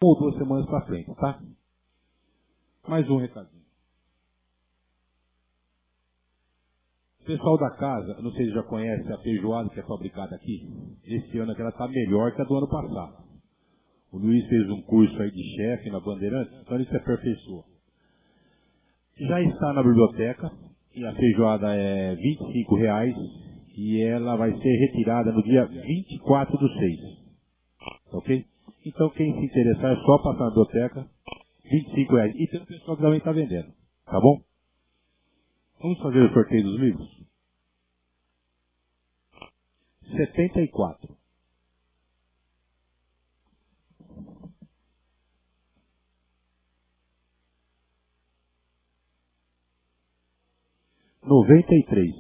ou 2 semanas para frente, tá? Mais um recadinho. O pessoal da casa, não sei se já conhece a feijoada que é fabricada aqui. Esse ano ela está melhor que a do ano passado. O Luiz fez um curso aí de chefe na Bandeirantes, então ele se aperfeiçoou. Já está na biblioteca, e a feijoada é R$25, e ela vai ser retirada no dia 24/6. Ok? Então quem se interessar é só passar na biblioteca, R$25. E tem o pessoal que também está vendendo, tá bom? Vamos fazer o sorteio dos livros? 74. 93.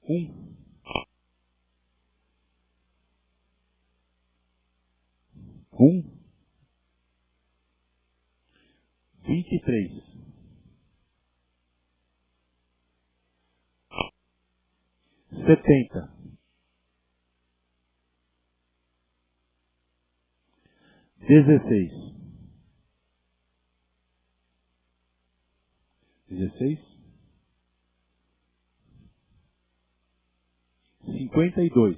1. 23. 70. 16. 52.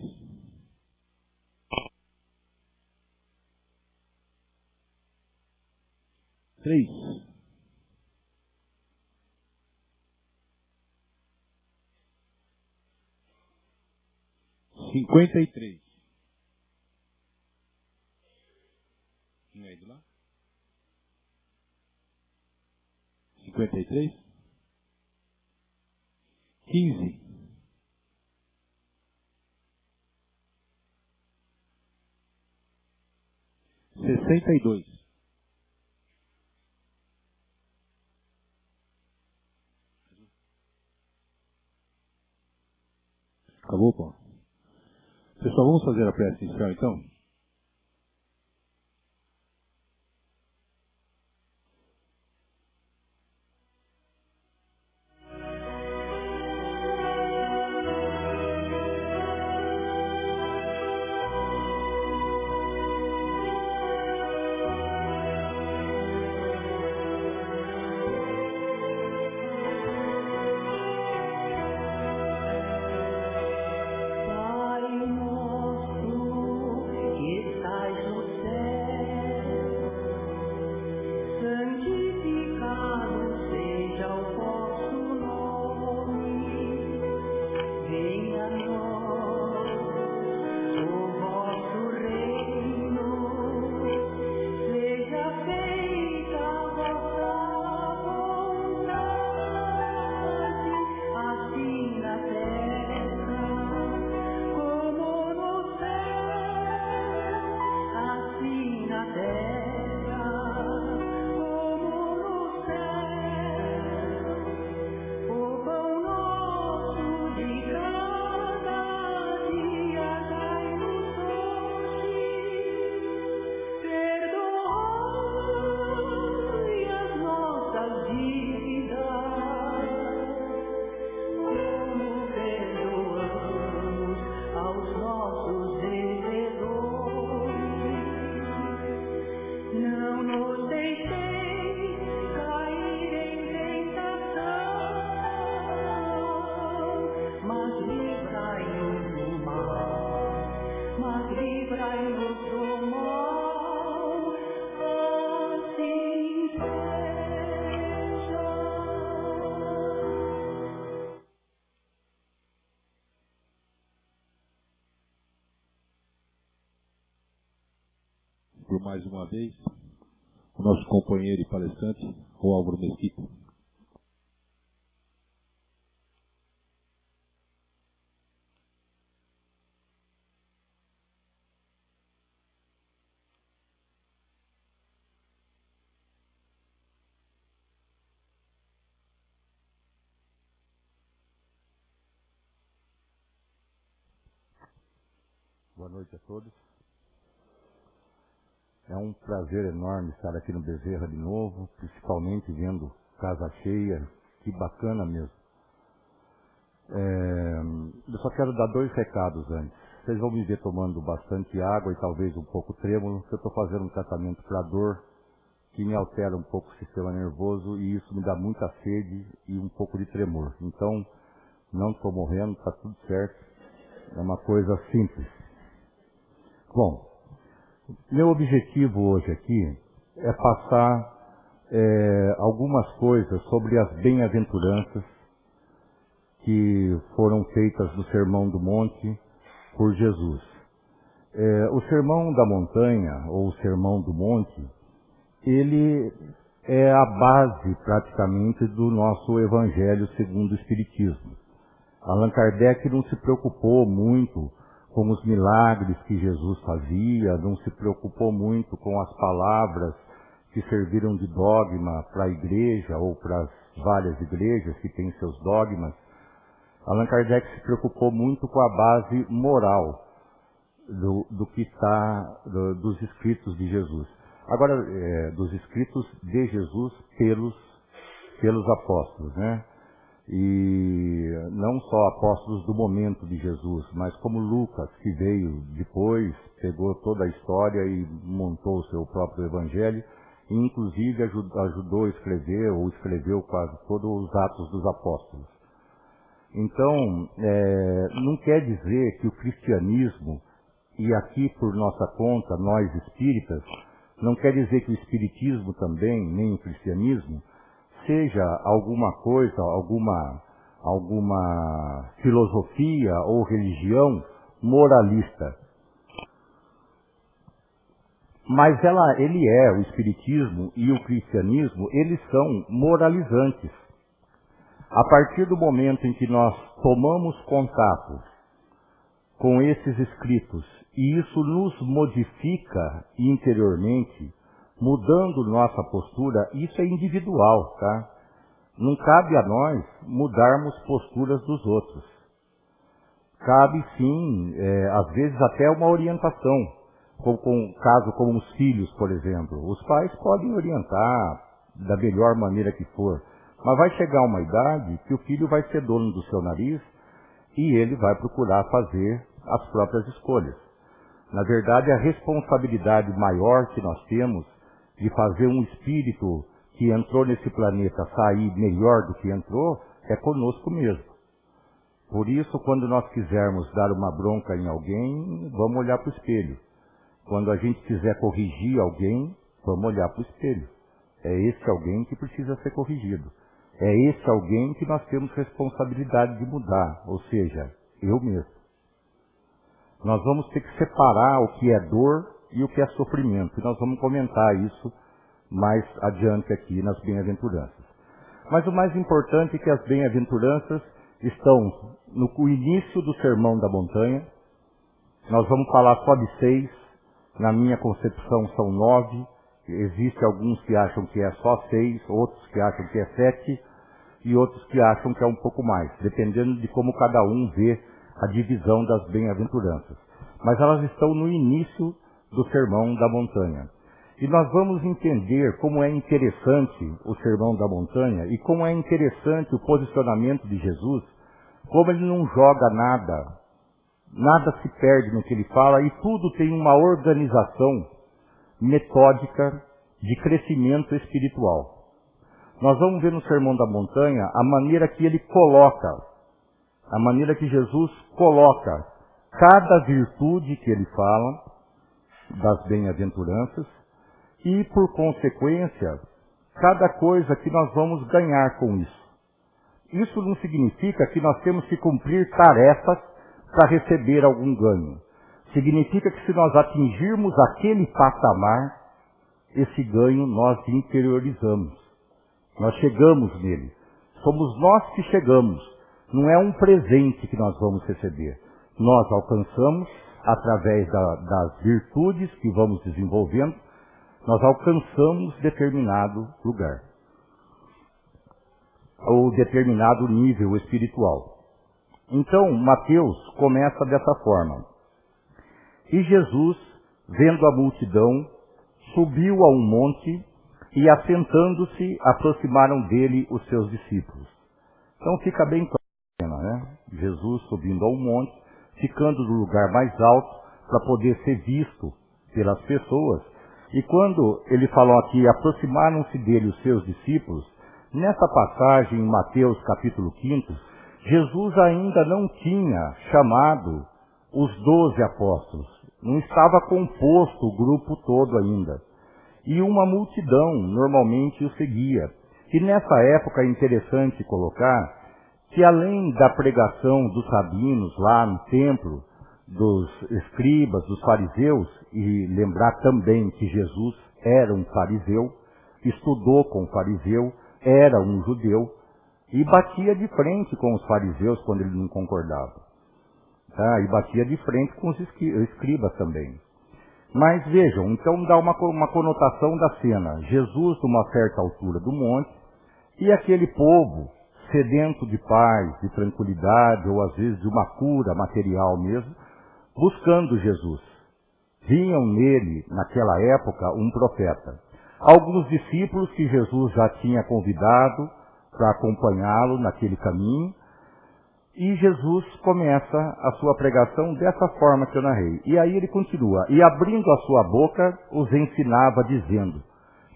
3. 53. No meio do lá? 53. 15. 62. Acabou, Paulo? Pessoal, vamos fazer a prece inicial então? Por mais uma vez, o nosso companheiro e palestrante, o Álvaro Mesquita. Boa noite a todos. É um prazer enorme estar aqui no Bezerra de novo, principalmente vendo casa cheia, que bacana mesmo. Eu só quero dar 2 recados antes. Vocês vão me ver tomando bastante água e talvez um pouco trêmulo, porque eu estou fazendo um tratamento para dor que me altera um pouco o sistema nervoso e isso me dá muita sede e um pouco de tremor. Então, não estou morrendo, está tudo certo. É uma coisa simples. Bom, meu objetivo hoje aqui é passar algumas coisas sobre as bem-aventuranças que foram feitas no Sermão do Monte por Jesus. O Sermão da Montanha, ou o Sermão do Monte, ele é a base praticamente do nosso Evangelho segundo o Espiritismo. Allan Kardec não se preocupou muito com os milagres que Jesus fazia, não se preocupou muito com as palavras que serviram de dogma para a igreja ou para as várias igrejas que têm seus dogmas. Allan Kardec se preocupou muito com a base moral do que está dos escritos de Jesus. Agora, dos escritos de Jesus pelos apóstolos, né? E não só apóstolos do momento de Jesus, mas como Lucas, que veio depois, pegou toda a história e montou o seu próprio evangelho, e inclusive ajudou a escrever, ou escreveu quase todos os Atos dos Apóstolos. Então, não quer dizer que o cristianismo, e aqui por nossa conta, nós espíritas, não quer dizer que o espiritismo também, nem o cristianismo, seja alguma coisa, alguma filosofia ou religião moralista. Mas o espiritismo e o cristianismo, eles são moralizantes. A partir do momento em que nós tomamos contato com esses escritos e isso nos modifica interiormente, mudando nossa postura, isso é individual, tá? Não cabe a nós mudarmos posturas dos outros. Cabe sim, às vezes até uma orientação, caso como os filhos, por exemplo. Os pais podem orientar da melhor maneira que for, mas vai chegar uma idade que o filho vai ser dono do seu nariz e ele vai procurar fazer as próprias escolhas. Na verdade, a responsabilidade maior que nós temos de fazer um espírito que entrou nesse planeta sair melhor do que entrou, é conosco mesmo. Por isso, quando nós quisermos dar uma bronca em alguém, vamos olhar para o espelho. Quando a gente quiser corrigir alguém, vamos olhar para o espelho. É esse alguém que precisa ser corrigido. É esse alguém que nós temos responsabilidade de mudar, ou seja, eu mesmo. Nós vamos ter que separar o que é dor e o que é sofrimento. E nós vamos comentar isso mais adiante aqui nas bem-aventuranças. Mas o mais importante é que as bem-aventuranças estão no início do Sermão da Montanha. Nós vamos falar só de 6. Na minha concepção são 9. Existem alguns que acham que é só 6, outros que acham que é 7 e outros que acham que é um pouco mais, dependendo de como cada um vê a divisão das bem-aventuranças. Mas elas estão no início do Sermão da Montanha. E nós vamos entender como é interessante o Sermão da Montanha e como é interessante o posicionamento de Jesus, como ele não joga nada se perde no que ele fala e tudo tem uma organização metódica de crescimento espiritual. Nós vamos ver no Sermão da Montanha a maneira que ele coloca, a maneira que Jesus coloca cada virtude que ele fala das bem-aventuranças e, por consequência, cada coisa que nós vamos ganhar com isso. Isso não significa que nós temos que cumprir tarefas para receber algum ganho. Significa que se nós atingirmos aquele patamar, esse ganho nós interiorizamos. Nós chegamos nele. Somos nós que chegamos. Não é um presente que nós vamos receber. Nós alcançamos, através das virtudes que vamos desenvolvendo, nós alcançamos determinado lugar. Ou determinado nível espiritual. Então, Mateus começa dessa forma. E Jesus, vendo a multidão, subiu a um monte e, assentando-se, aproximaram dele os seus discípulos. Então fica bem claro, né? Jesus subindo ao monte, ficando no lugar mais alto para poder ser visto pelas pessoas. E quando ele falou aqui, aproximaram-se dele os seus discípulos, nessa passagem em Mateus capítulo 5, Jesus ainda não tinha chamado os 12 apóstolos. Não estava composto o grupo todo ainda. E uma multidão normalmente o seguia. E nessa época é interessante colocar que além da pregação dos rabinos lá no templo, dos escribas, dos fariseus, e lembrar também que Jesus era um fariseu, estudou com o fariseu, era um judeu, e batia de frente com os fariseus quando ele não concordava. Tá? E batia de frente com os escribas também. Mas vejam, então dá uma conotação da cena. Jesus numa certa altura do monte, e aquele povo sedento de paz, de tranquilidade, ou às vezes de uma cura material mesmo, buscando Jesus. Vinham nele, naquela época, um profeta. Alguns discípulos que Jesus já tinha convidado para acompanhá-lo naquele caminho, e Jesus começa a sua pregação dessa forma que eu narrei. E aí ele continua, e abrindo a sua boca, os ensinava dizendo.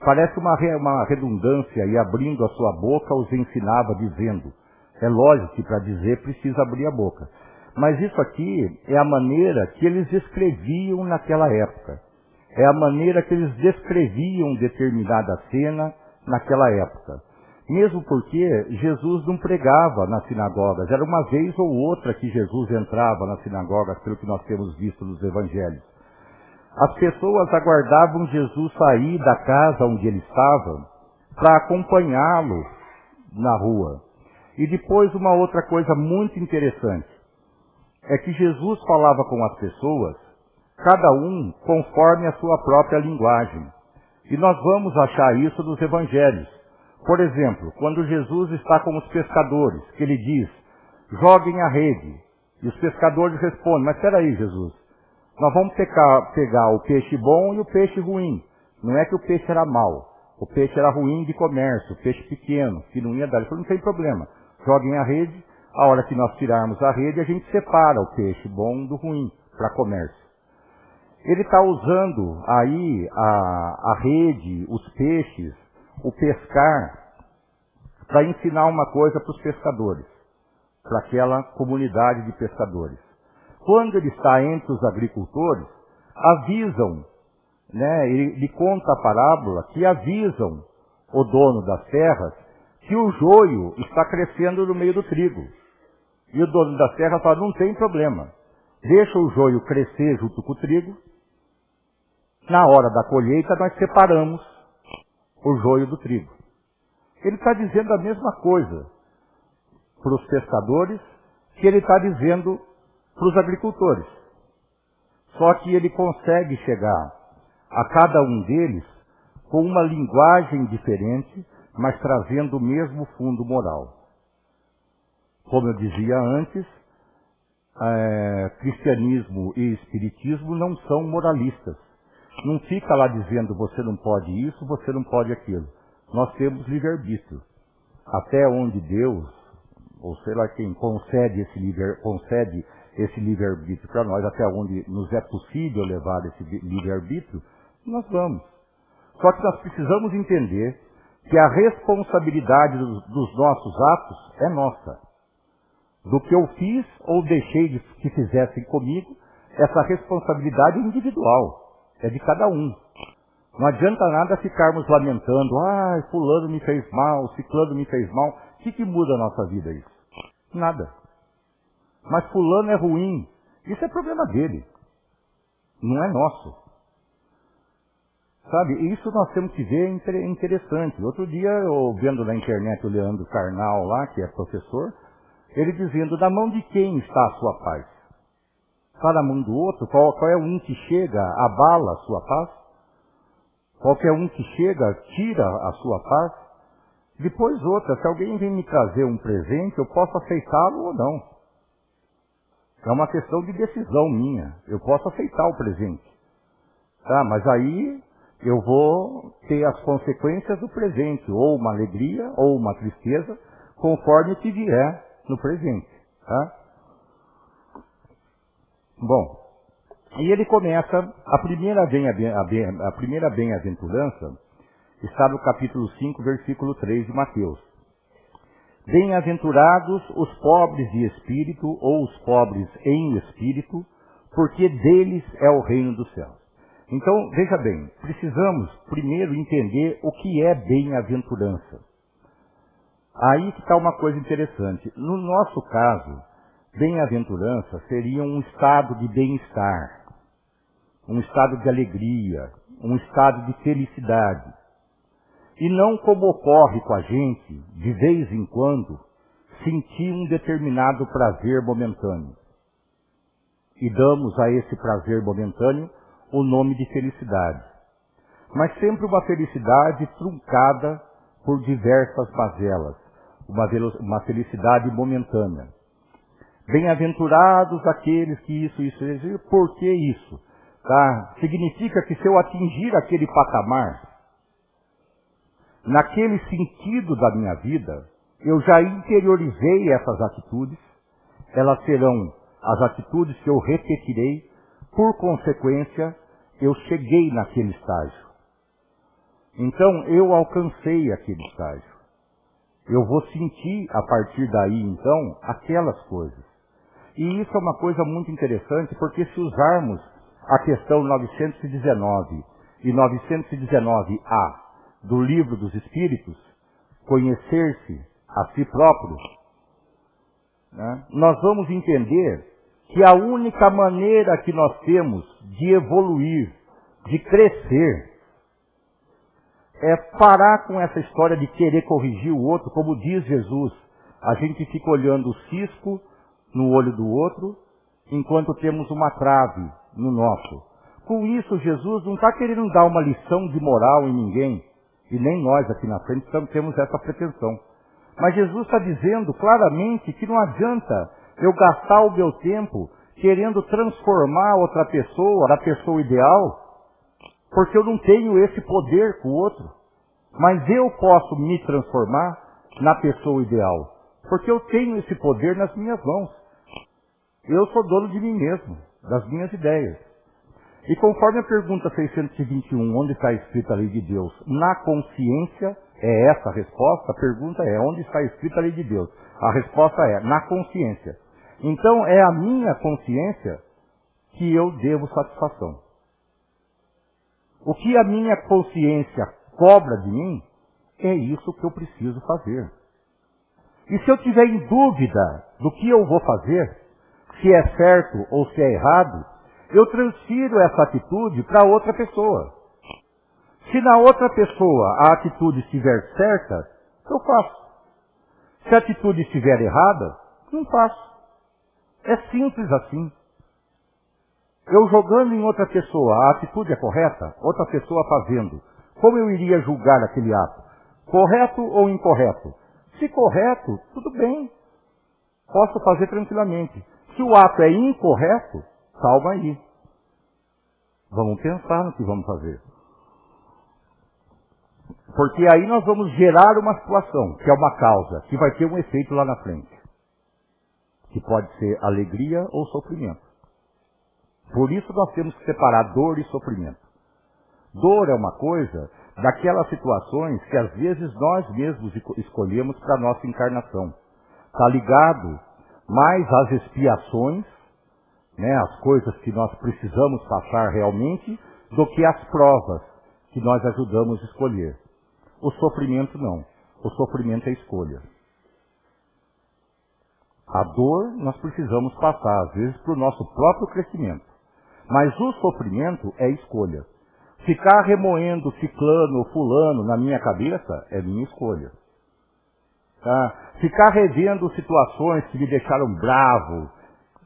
Parece uma redundância, e abrindo a sua boca, os ensinava dizendo. É lógico que para dizer precisa abrir a boca. Mas isso aqui é a maneira que eles escreviam naquela época. É a maneira que eles descreviam determinada cena naquela época. Mesmo porque Jesus não pregava nas sinagogas. Era uma vez ou outra que Jesus entrava nas sinagogas, pelo que nós temos visto nos evangelhos. As pessoas aguardavam Jesus sair da casa onde ele estava para acompanhá-lo na rua. E depois uma outra coisa muito interessante. É que Jesus falava com as pessoas, cada um conforme a sua própria linguagem. E nós vamos achar isso nos evangelhos. Por exemplo, quando Jesus está com os pescadores, que ele diz, joguem a rede. E os pescadores respondem, mas espera aí, Jesus, nós vamos pegar o peixe bom e o peixe ruim. Não é que o peixe era mau, o peixe era ruim de comércio, o peixe pequeno, que não ia dar. Ele falou, não tem problema, joguem a rede, a hora que nós tirarmos a rede, a gente separa o peixe bom do ruim para comércio. Ele está usando aí a rede, os peixes, o pescar, para ensinar uma coisa para os pescadores, para aquela comunidade de pescadores. Quando ele está entre os agricultores, avisam, né, ele conta a parábola, que avisam o dono das terras que o joio está crescendo no meio do trigo. E o dono das terras fala, não tem problema, deixa o joio crescer junto com o trigo, na hora da colheita nós separamos o joio do trigo. Ele está dizendo a mesma coisa para os pescadores que ele está dizendo para os agricultores. Só que ele consegue chegar a cada um deles com uma linguagem diferente, mas trazendo o mesmo fundo moral. Como eu dizia antes, cristianismo e espiritismo não são moralistas. Não fica lá dizendo você não pode isso, você não pode aquilo. Nós temos livre-arbítrio. Até onde Deus, ou sei lá quem, concede esse livre-arbítrio para nós, até onde nos é possível levar esse livre-arbítrio, nós vamos. Só que nós precisamos entender que a responsabilidade dos nossos atos é nossa. Do que eu fiz ou deixei que fizessem comigo, essa responsabilidade é individual. É de cada um. Não adianta nada ficarmos lamentando, fulano me fez mal, ciclano me fez mal. O que muda a nossa vida isso? Nada. Mas fulano é ruim. Isso é problema dele. Não é nosso. Sabe, isso nós temos que ver interessante. Outro dia, eu vendo na internet o Leandro Carnal lá, que é professor, ele dizendo, na mão de quem está a sua paz? Está na mão do outro? Qual é um que chega, abala a sua paz? Qualquer um que chega, tira a sua paz? Depois outra, se alguém vem me trazer um presente, eu posso aceitá-lo ou não. É uma questão de decisão minha. Eu posso aceitar o presente. Tá, mas aí eu vou ter as consequências do presente, ou uma alegria, ou uma tristeza, conforme o que vier no presente. Tá? Bom, e ele começa, a primeira bem-aventurança está no capítulo 5, versículo 3 de Mateus. Bem-aventurados os pobres de espírito, ou os pobres em espírito, porque deles é o reino dos céus. Então, veja bem, precisamos primeiro entender o que é bem-aventurança. Aí que está uma coisa interessante. No nosso caso, bem-aventurança seria um estado de bem-estar, um estado de alegria, um estado de felicidade. E não como ocorre com a gente, de vez em quando, sentir um determinado prazer momentâneo. E damos a esse prazer momentâneo o nome de felicidade. Mas sempre uma felicidade truncada por diversas mazelas, uma felicidade momentânea. Bem-aventurados aqueles que isso, por que isso? Tá? Significa que se eu atingir aquele patamar, naquele sentido da minha vida, eu já interiorizei essas atitudes, elas serão as atitudes que eu repetirei, por consequência, eu cheguei naquele estágio. Então, eu alcancei aquele estágio. Eu vou sentir, a partir daí, então, aquelas coisas. E isso é uma coisa muito interessante, porque se usarmos a questão 919 e 919A do Livro dos Espíritos, conhecer-se a si próprio, né, nós vamos entender que a única maneira que nós temos de evoluir, de crescer, é parar com essa história de querer corrigir o outro, como diz Jesus. A gente fica olhando o cisco no olho do outro, enquanto temos uma trave no nosso. Com isso, Jesus não está querendo dar uma lição de moral em ninguém, e nem nós aqui na frente temos essa pretensão. Mas Jesus está dizendo claramente que não adianta eu gastar o meu tempo querendo transformar outra pessoa na pessoa ideal, porque eu não tenho esse poder com o outro. Mas eu posso me transformar na pessoa ideal, porque eu tenho esse poder nas minhas mãos. Eu sou dono de mim mesmo, das minhas ideias. E conforme a pergunta 621, onde está escrita a lei de Deus? Na consciência, é essa a resposta? A pergunta é, onde está escrita a lei de Deus? A resposta é, na consciência. Então, é a minha consciência que eu devo satisfação. O que a minha consciência cobra de mim, é isso que eu preciso fazer. E se eu tiver em dúvida do que eu vou fazer, se é certo ou se é errado, eu transfiro essa atitude para outra pessoa. Se na outra pessoa a atitude estiver certa, eu faço. Se a atitude estiver errada, não faço. É simples assim. Eu jogando em outra pessoa, a atitude é correta? Outra pessoa fazendo. Como eu iria julgar aquele ato? Correto ou incorreto? Se correto, tudo bem. Posso fazer tranquilamente. Se o ato é incorreto, calma aí. Vamos pensar no que vamos fazer. Porque aí nós vamos gerar uma situação, que é uma causa, que vai ter um efeito lá na frente. Que pode ser alegria ou sofrimento. Por isso nós temos que separar dor e sofrimento. Dor é uma coisa daquelas situações que às vezes nós mesmos escolhemos para a nossa encarnação. Está ligado mais às expiações, né, as coisas que nós precisamos passar realmente, do que as provas que nós ajudamos a escolher. O sofrimento não. O sofrimento é escolha. A dor nós precisamos passar, às vezes, para o nosso próprio crescimento. Mas o sofrimento é escolha. Ficar remoendo ciclano ou fulano na minha cabeça é minha escolha. Tá? Ficar revendo situações que me deixaram bravo,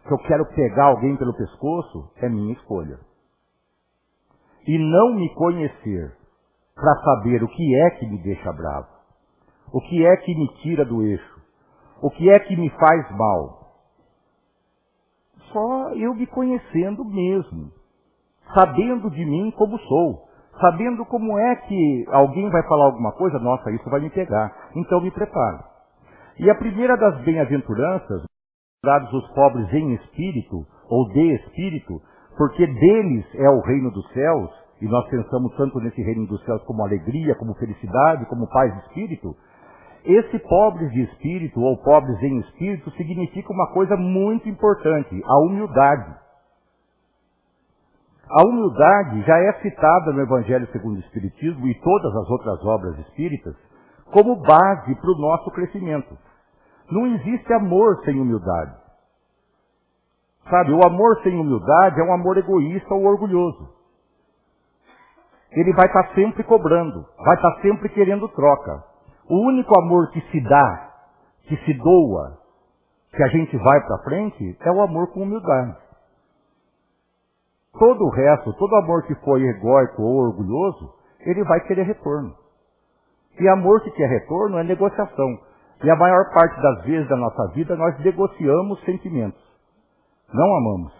que eu quero pegar alguém pelo pescoço, é minha escolha. E não me conhecer para saber o que é que me deixa bravo, o que é que me tira do eixo, o que é que me faz mal. Só eu me conhecendo mesmo, sabendo de mim como sou, sabendo como é que alguém vai falar alguma coisa, nossa, isso vai me pegar, então me preparo. E a primeira das bem-aventuranças, dados os pobres em espírito, ou de espírito, porque deles é o reino dos céus, e nós pensamos tanto nesse reino dos céus como alegria, como felicidade, como paz de espírito, esse pobres de espírito, ou pobres em espírito, significa uma coisa muito importante, a humildade. A humildade já é citada no Evangelho segundo o Espiritismo e todas as outras obras espíritas como base para o nosso crescimento. Não existe amor sem humildade. Sabe, o amor sem humildade é um amor egoísta ou orgulhoso. Ele vai estar sempre cobrando, vai estar sempre querendo troca. O único amor que se dá, que se doa, que a gente vai para frente, é o amor com humildade. Todo o resto, todo amor que foi egóico ou orgulhoso, ele vai querer retorno. E amor que quer retorno é negociação. E a maior parte das vezes da nossa vida nós negociamos sentimentos. Não amamos.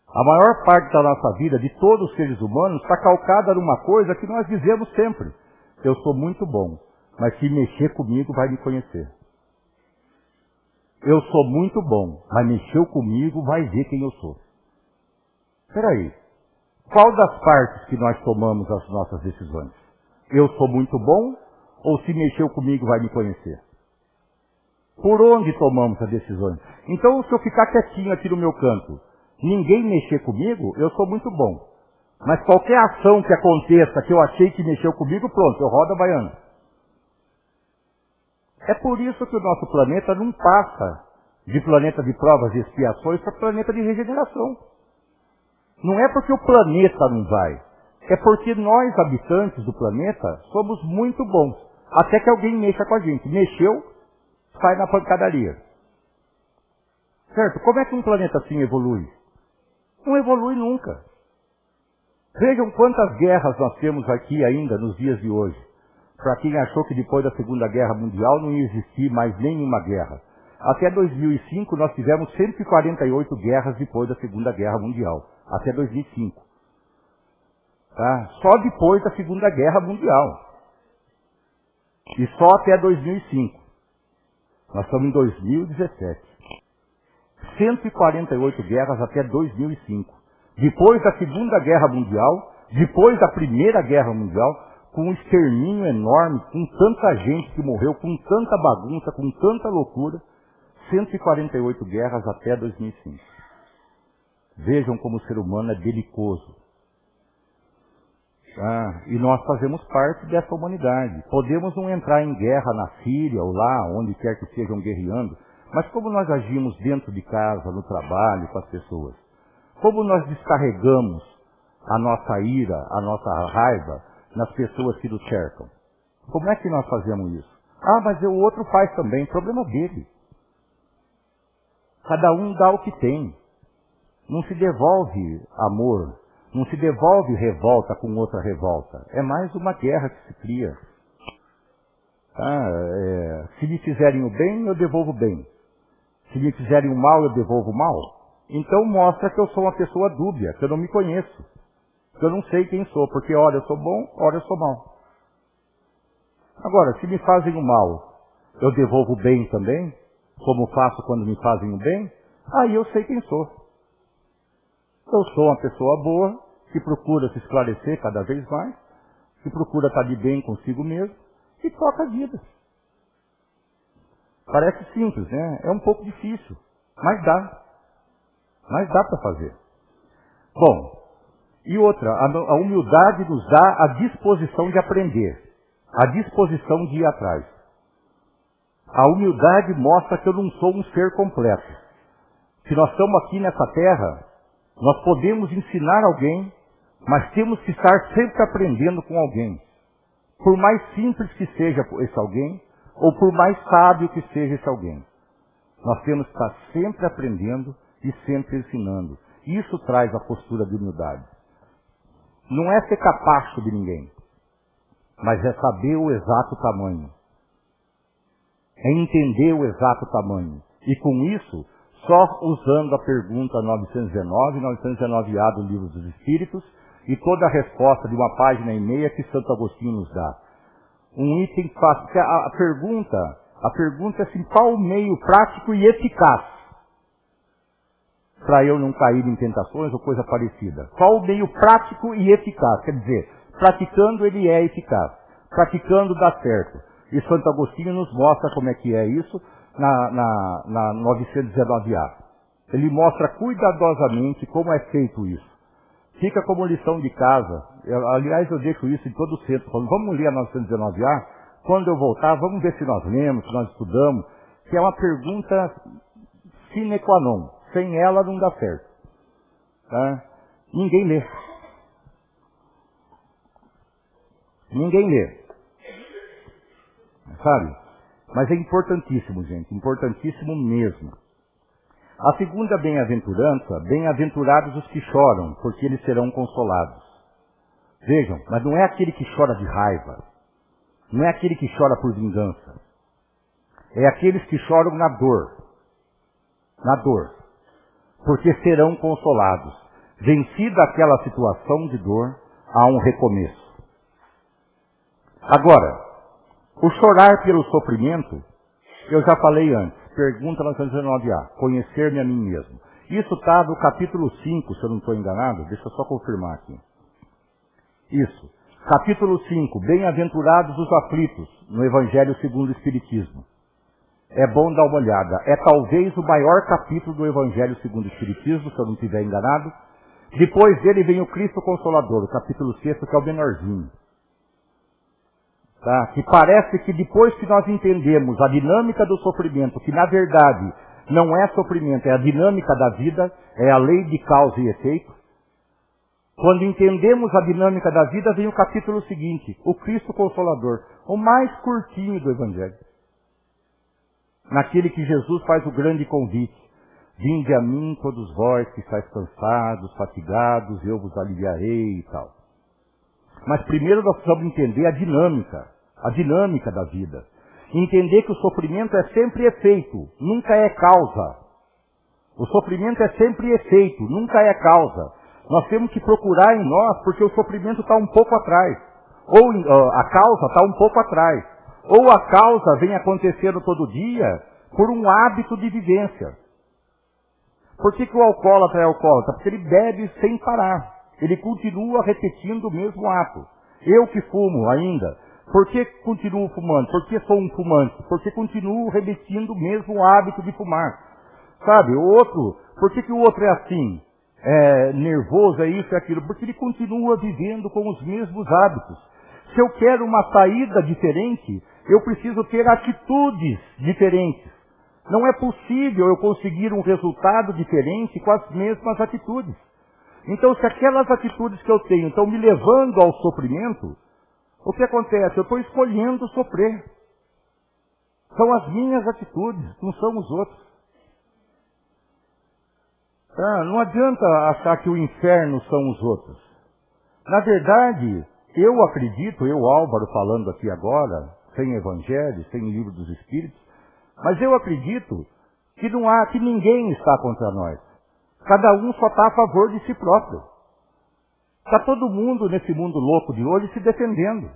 A maior parte da nossa vida, de todos os seres humanos, está calcada numa coisa que nós dizemos sempre. Eu sou muito bom, mas se mexer comigo vai me conhecer. Eu sou muito bom, mas mexeu comigo vai ver quem eu sou. Espera aí, qual das partes que nós tomamos as nossas decisões? Eu sou muito bom ou se mexeu comigo vai me conhecer? Por onde tomamos as decisões? Então, se eu ficar quietinho aqui no meu canto, ninguém mexer comigo, eu sou muito bom. Mas qualquer ação que aconteça que eu achei que mexeu comigo, pronto, eu rodo a baiana. É por isso que o nosso planeta não passa de planeta de provas e expiações para planeta de regeneração. Não é porque o planeta não vai, é porque nós, habitantes do planeta, somos muito bons. Até que alguém mexa com a gente. Mexeu, sai na pancadaria. Certo? Como é que um planeta assim evolui? Não evolui nunca. Vejam quantas guerras nós temos aqui ainda nos dias de hoje. Para quem achou que depois da Segunda Guerra Mundial não ia existir mais nenhuma guerra. Até 2005 nós tivemos 148 guerras depois da Segunda Guerra Mundial. Até 2005. Tá? Só depois da Segunda Guerra Mundial. E só até 2005. Nós estamos em 2017. 148 guerras até 2005. Depois da Segunda Guerra Mundial, depois da Primeira Guerra Mundial, com um extermínio enorme, com tanta gente que morreu, com tanta bagunça, com tanta loucura, 148 guerras até 2005. Vejam como o ser humano é belicoso. E nós fazemos parte dessa humanidade. Podemos não entrar em guerra na Síria ou lá, onde quer que estejam guerreando, mas como nós agimos dentro de casa, no trabalho, com as pessoas? Como nós descarregamos a nossa ira, a nossa raiva nas pessoas que nos cercam? Como é que nós fazemos isso? Mas o outro faz também, problema dele. Cada um dá o que tem. Não se devolve amor, não se devolve revolta com outra revolta. É mais uma guerra que se cria. Se me fizerem o bem, eu devolvo o bem. Se me fizerem o mal, eu devolvo o mal. Então mostra que eu sou uma pessoa dúbia, que eu não me conheço. Que eu não sei quem sou, porque ora eu sou bom, ora eu sou mal. Agora, se me fazem o mal, eu devolvo o bem também, como faço quando me fazem o bem, aí eu sei quem sou. Eu sou uma pessoa boa, que procura se esclarecer cada vez mais, que procura estar de bem consigo mesmo, e toca a vida. Parece simples, né? É um pouco difícil, mas dá. Mas dá para fazer. Bom, e outra, a humildade nos dá a disposição de aprender, a disposição de ir atrás. A humildade mostra que eu não sou um ser completo. Se nós estamos aqui nessa terra, nós podemos ensinar alguém, mas temos que estar sempre aprendendo com alguém. Por mais simples que seja esse alguém, ou por mais sábio que seja esse alguém. Nós temos que estar sempre aprendendo e sempre ensinando. Isso traz a postura de humildade. Não é ser capacho de ninguém, mas é saber o exato tamanho. É entender o exato tamanho. E com isso, só usando a pergunta 919 e 919A do Livro dos Espíritos e toda a resposta de uma página e meia que Santo Agostinho nos dá. Um item fácil. A pergunta é assim, qual o meio prático e eficaz para eu não cair em tentações ou coisa parecida. Qual o meio prático e eficaz? Quer dizer, praticando ele é eficaz. Praticando dá certo. E Santo Agostinho nos mostra como é que é isso na 919A. Ele mostra cuidadosamente como é feito isso. Fica como lição de casa. Aliás, eu deixo isso em todo o centro. Falando, vamos ler a 919A. Quando eu voltar, vamos ver se nós lemos, se nós estudamos. Que é uma pergunta sine qua non. Sem ela não dá certo. Tá? Ninguém lê. Ninguém lê. Sabe? Mas é importantíssimo, gente. Importantíssimo mesmo. A segunda bem-aventurança, bem-aventurados os que choram, porque eles serão consolados. Vejam, mas não é aquele que chora de raiva. Não é aquele que chora por vingança. É aqueles que choram na dor. Na dor. Porque serão consolados. Vencida aquela situação de dor, há um recomeço. Agora, o chorar pelo sofrimento, eu já falei antes. Pergunta 919A. Conhecer-me a mim mesmo. Isso está no capítulo 5, se eu não estou enganado. Deixa eu só confirmar aqui. Isso. Capítulo 5. Bem-aventurados os aflitos, no Evangelho segundo o Espiritismo. É bom dar uma olhada. É talvez o maior capítulo do Evangelho segundo o Espiritismo, se eu não estiver enganado. Depois dele vem o Cristo Consolador, o capítulo 6, que é o menorzinho. Tá? Que parece que depois que nós entendemos a dinâmica do sofrimento, que na verdade não é sofrimento, é a dinâmica da vida, é a lei de causa e efeito. Quando entendemos a dinâmica da vida, vem o capítulo seguinte, o Cristo Consolador, o mais curtinho do Evangelho. Naquele que Jesus faz o grande convite. Vinde a mim todos vós que estáis cansados, fatigados, eu vos aliviarei e tal. Mas primeiro nós precisamos entender a dinâmica da vida. Entender que o sofrimento é sempre efeito, nunca é causa. O sofrimento é sempre efeito, nunca é causa. Nós temos que procurar em nós, porque o sofrimento está um pouco atrás. Ou a causa está um pouco atrás. Ou a causa vem acontecendo todo dia por um hábito de vivência. Por que o alcoólatra é alcoólatra? Porque ele bebe sem parar. Ele continua repetindo o mesmo ato. Eu que fumo ainda, por que continuo fumando? Por que sou um fumante? Porque continuo repetindo o mesmo hábito de fumar. Sabe, o outro, por que o outro é assim? É nervoso, é isso, é aquilo? Porque ele continua vivendo com os mesmos hábitos. Se eu quero uma saída diferente, eu preciso ter atitudes diferentes. Não é possível eu conseguir um resultado diferente com as mesmas atitudes. Então, se aquelas atitudes que eu tenho estão me levando ao sofrimento, o que acontece? Eu estou escolhendo sofrer. São as minhas atitudes, não são os outros. Não adianta achar que o inferno são os outros. Na verdade, eu acredito, eu, Álvaro, falando aqui agora, sem Evangelho, sem Livro dos Espíritos, mas eu acredito que ninguém está contra nós. Cada um só está a favor de si próprio. Está todo mundo nesse mundo louco de hoje se defendendo.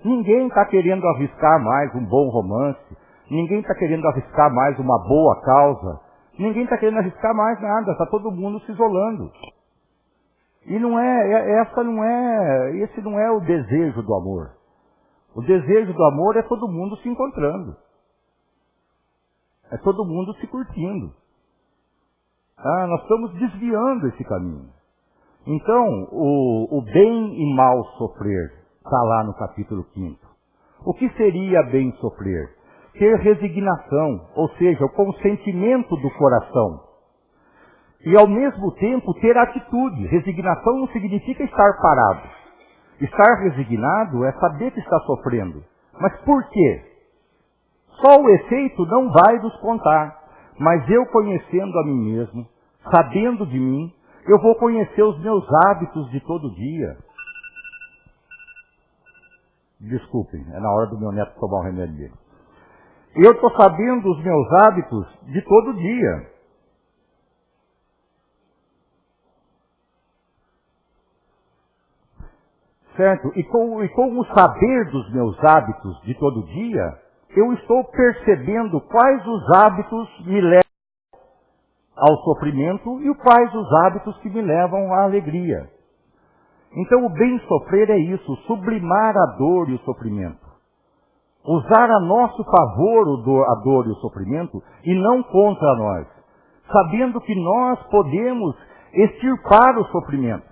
Ninguém está querendo arriscar mais um bom romance. Ninguém está querendo arriscar mais uma boa causa. Ninguém está querendo arriscar mais nada. Está todo mundo se isolando. E esse não é o desejo do amor. O desejo do amor é todo mundo se encontrando. É todo mundo se curtindo. Nós estamos desviando esse caminho. Então, o bem e mal sofrer está lá no capítulo 5. O que seria bem sofrer? Ter resignação, ou seja, o consentimento do coração. E ao mesmo tempo ter atitude. Resignação não significa estar parado. Estar resignado é saber que está sofrendo. Mas por quê? Só o efeito não vai nos contar. Mas eu conhecendo a mim mesmo, sabendo de mim, eu vou conhecer os meus hábitos de todo dia. Desculpem, é na hora do meu neto tomar o remédio dele. Eu estou sabendo os meus hábitos de todo dia. Certo? E com o saber dos meus hábitos de todo dia, eu estou percebendo quais os hábitos me levam ao sofrimento e faz os hábitos que me levam à alegria. Então o bem sofrer é isso, sublimar a dor e o sofrimento. Usar a nosso favor a dor e o sofrimento e não contra nós. Sabendo que nós podemos extirpar o sofrimento.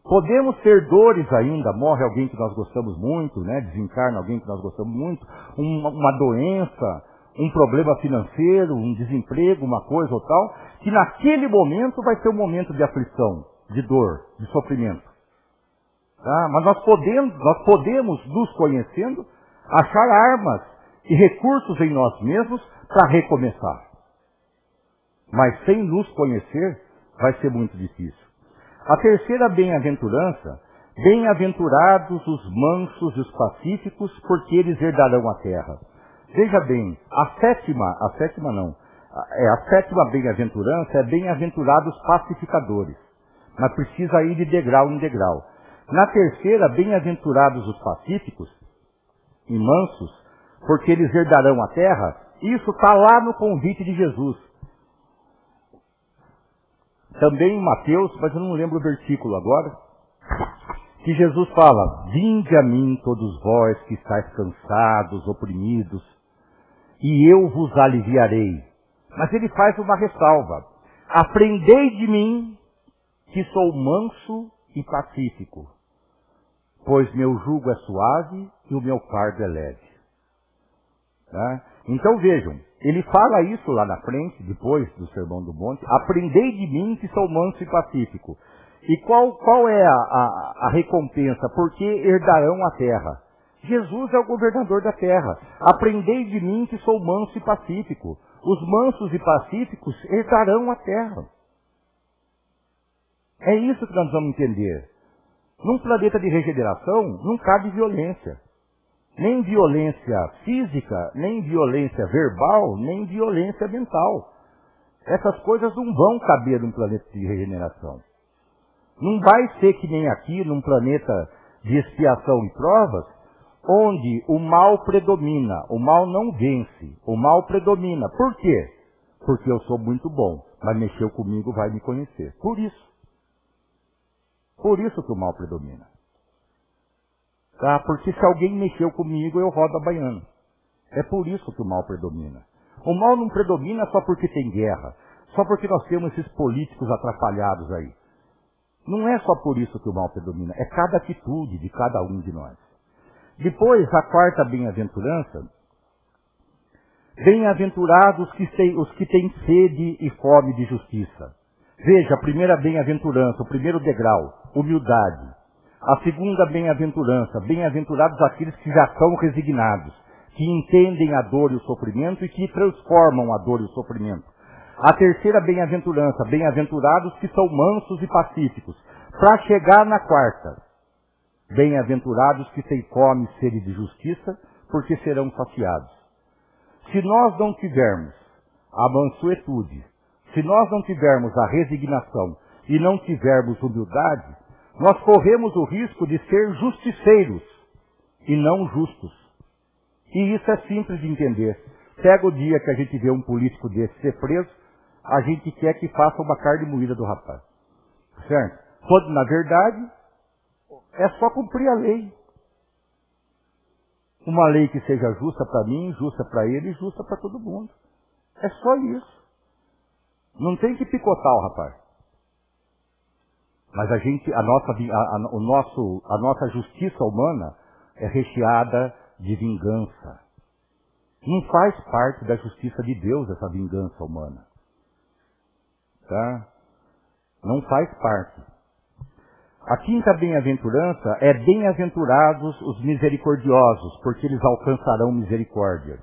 Podemos ter dores ainda, morre alguém que nós gostamos muito, né? Desencarna alguém que nós gostamos muito, uma doença, um problema financeiro, um desemprego, uma coisa ou tal, que naquele momento vai ser um momento de aflição, de dor, de sofrimento. Tá? Mas nós podemos, nos conhecendo, achar armas e recursos em nós mesmos para recomeçar. Mas sem nos conhecer, vai ser muito difícil. A terceira bem-aventurança, bem-aventurados os mansos e os pacíficos, porque eles herdarão a terra. Veja bem, a sétima bem-aventurança é bem-aventurados pacificadores. Mas precisa ir de degrau em degrau. Na terceira, bem-aventurados os pacíficos e mansos, porque eles herdarão a terra, isso está lá no convite de Jesus. Também em Mateus, mas eu não lembro o versículo agora, que Jesus fala, vinde a mim todos vós que estáis cansados, oprimidos, e eu vos aliviarei. Mas ele faz uma ressalva, aprendei de mim, que sou manso e pacífico, pois meu jugo é suave e o meu fardo é leve. Tá? Então vejam, ele fala isso lá na frente, depois do Sermão do Monte, aprendei de mim que sou manso e pacífico. E qual é a recompensa? Porque herdarão a terra. Jesus é o governador da terra. Aprendei de mim que sou manso e pacífico. Os mansos e pacíficos herdarão a terra. É isso que nós vamos entender. Num planeta de regeneração, não cabe violência. Nem violência física, nem violência verbal, nem violência mental. Essas coisas não vão caber num planeta de regeneração. Não vai ser que nem aqui, num planeta de expiação e provas, onde o mal predomina, o mal não vence, o mal predomina. Por quê? Porque eu sou muito bom, mas mexeu comigo vai me conhecer. Por isso. Por isso que o mal predomina. Tá? Porque se alguém mexeu comigo, eu rodo a baiana. É por isso que o mal predomina. O mal não predomina só porque tem guerra, só porque nós temos esses políticos atrapalhados aí. Não é só por isso que o mal predomina, é cada atitude de cada um de nós. Depois, a quarta bem-aventurança, bem-aventurados os que têm sede e fome de justiça. Veja, a primeira bem-aventurança, o primeiro degrau, humildade. A segunda bem-aventurança, bem-aventurados aqueles que já são resignados, que entendem a dor e o sofrimento e que transformam a dor e o sofrimento. A terceira bem-aventurança, bem-aventurados que são mansos e pacíficos. Para chegar na quarta, bem-aventurados que têm fome e sede de justiça, porque serão saciados. Se nós não tivermos a mansuetude, se nós não tivermos a resignação e não tivermos humildade, nós corremos o risco de ser justiceiros e não justos. E isso é simples de entender. Pega o dia que a gente vê um político desse ser preso, a gente quer que faça uma carne moída do rapaz. Certo? Quando, na verdade, é só cumprir a lei. Uma lei que seja justa para mim, justa para ele e justa para todo mundo. É só isso. Não tem que picotar o rapaz. Mas a nossa justiça humana é recheada de vingança. Não faz parte da justiça de Deus essa vingança humana. Tá? Não faz parte. A quinta bem-aventurança é bem-aventurados os misericordiosos, porque eles alcançarão misericórdia.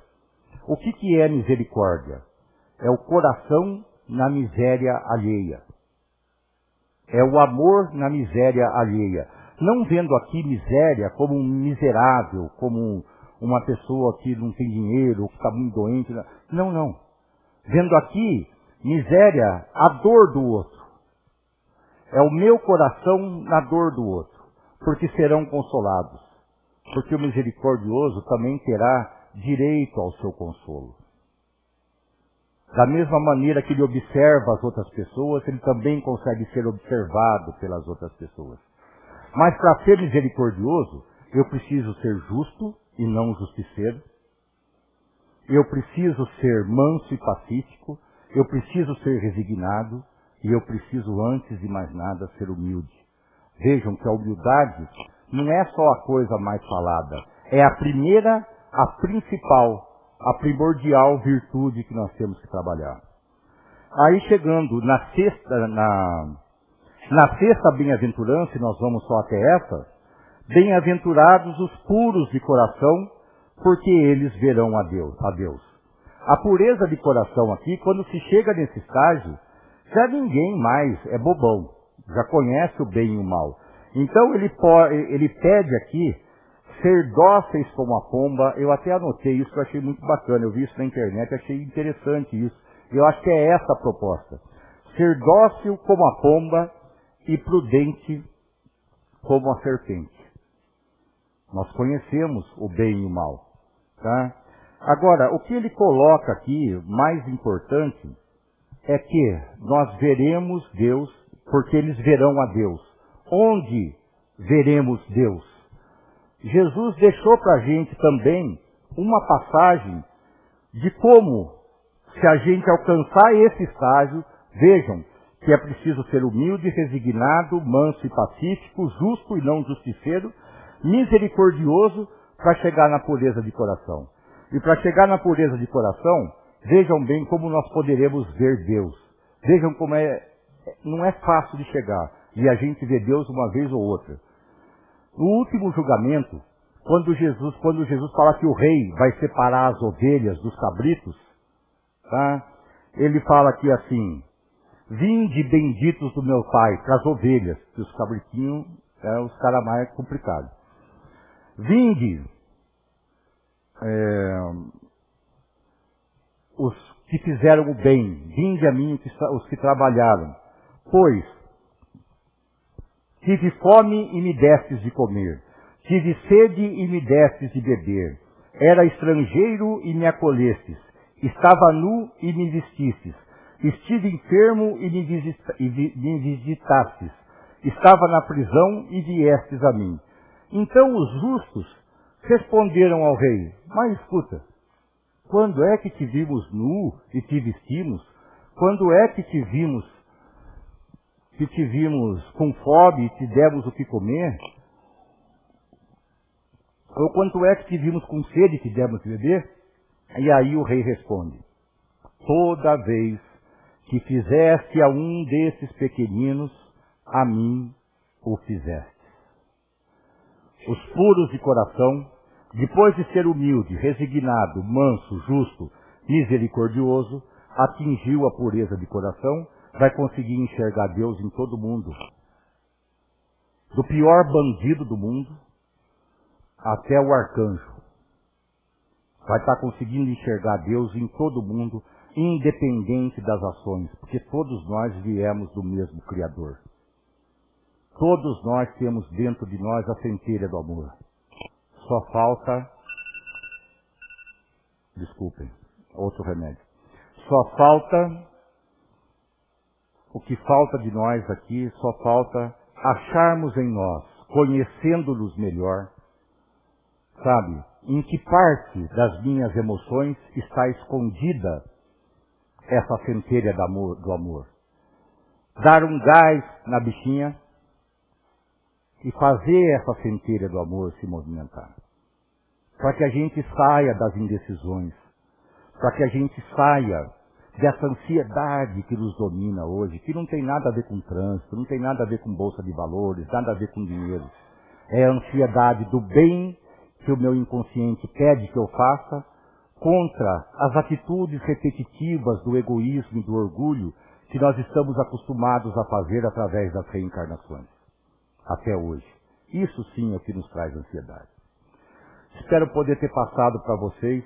O que é misericórdia? É o coração na miséria alheia. É o amor na miséria alheia. Não vendo aqui miséria como um miserável, como uma pessoa que não tem dinheiro, que está muito doente. Não, não. Vendo aqui miséria, a dor do outro. É o meu coração na dor do outro, porque serão consolados. Porque o misericordioso também terá direito ao seu consolo. Da mesma maneira que ele observa as outras pessoas, ele também consegue ser observado pelas outras pessoas. Mas para ser misericordioso, eu preciso ser justo e não justiceiro. Eu preciso ser manso e pacífico. Eu preciso ser resignado. E eu preciso, antes de mais nada, ser humilde. Vejam que a humildade não é só a coisa mais falada. É a primeira, a principal, a primordial virtude que nós temos que trabalhar. Aí chegando na sexta bem-aventurança, e nós vamos só até essa, bem-aventurados os puros de coração, porque eles verão a Deus. A pureza de coração aqui, quando se chega nesse estágio, já ninguém mais é bobão, já conhece o bem e o mal. Então ele pede aqui ser dóceis como a pomba. Eu até anotei isso, que eu achei muito bacana, eu vi isso na internet, achei interessante isso. Eu acho que é essa a proposta. Ser dócil como a pomba e prudente como a serpente. Nós conhecemos o bem e o mal. Tá? Agora, o que ele coloca aqui, mais importante, é que nós veremos Deus, porque eles verão a Deus. Onde veremos Deus? Jesus deixou para a gente também uma passagem de como, se a gente alcançar esse estágio, vejam que é preciso ser humilde, resignado, manso e pacífico, justo e não justiceiro, misericordioso, para chegar na pureza de coração. E para chegar na pureza de coração, vejam bem como nós poderemos ver Deus. Vejam como não é fácil de chegar. E a gente vê Deus uma vez ou outra. No último julgamento, quando Jesus fala que o rei vai separar as ovelhas dos cabritos, tá? Ele fala aqui assim: vinde benditos do meu Pai, para as ovelhas, que os cabritinhos, os caras mais complicados. Vinde, os que fizeram o bem, vinde a mim os que trabalharam, pois tive fome e me destes de comer, tive sede e me destes de beber, era estrangeiro e me acolhestes, estava nu e me vestistes, estive enfermo e me visitastes, estava na prisão e viestes a mim. Então os justos responderam ao rei: mas escuta, quando é que te vimos nu e te vestimos? Quando é que te vimos com fome e te demos o que comer? Ou quando é que te vimos com sede e te demos de beber? E aí o rei responde: toda vez que fizeste a um desses pequeninos, a mim o fizeste. Os puros de coração, depois de ser humilde, resignado, manso, justo, misericordioso, atingiu a pureza de coração, vai conseguir enxergar Deus em todo mundo. Do pior bandido do mundo até o arcanjo. Vai estar conseguindo enxergar Deus em todo mundo, independente das ações, porque todos nós viemos do mesmo Criador. Todos nós temos dentro de nós a centelha do amor. Só falta... Desculpem, outro remédio. Só falta... O que falta de nós aqui, só falta acharmos em nós, conhecendo-nos melhor, sabe, em que parte das minhas emoções está escondida essa centelha do amor. Dar um gás na bichinha e fazer essa centelha do amor se movimentar. Para que a gente saia das indecisões, para que a gente saia dessa ansiedade que nos domina hoje, que não tem nada a ver com trânsito, não tem nada a ver com bolsa de valores, nada a ver com dinheiro. É a ansiedade do bem que o meu inconsciente pede que eu faça, contra as atitudes repetitivas do egoísmo e do orgulho que nós estamos acostumados a fazer através das reencarnações, até hoje. Isso sim é o que nos traz ansiedade. Espero poder ter passado para vocês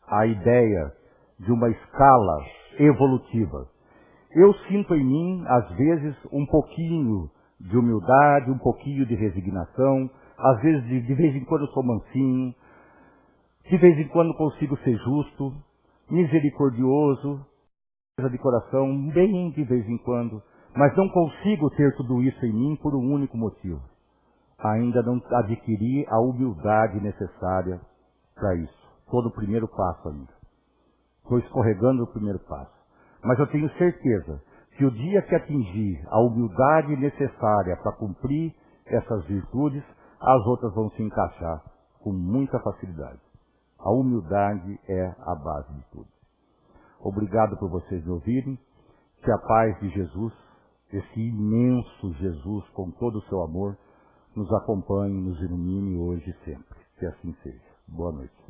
a ideia de uma escala evolutiva. Eu sinto em mim, às vezes, um pouquinho de humildade, um pouquinho de resignação, às vezes, de vez em quando eu sou mansinho, de vez em quando consigo ser justo, misericordioso, de coração, bem de vez em quando, mas não consigo ter tudo isso em mim por um único motivo. Ainda não adquiri a humildade necessária para isso. Estou no primeiro passo ainda. Estou escorregando no primeiro passo. Mas eu tenho certeza que o dia que atingir a humildade necessária para cumprir essas virtudes, as outras vão se encaixar com muita facilidade. A humildade é a base de tudo. Obrigado por vocês me ouvirem. Que a paz de Jesus, esse imenso Jesus, com todo o seu amor, nos acompanhe, nos ilumine hoje e sempre. Que assim seja. Boa noite.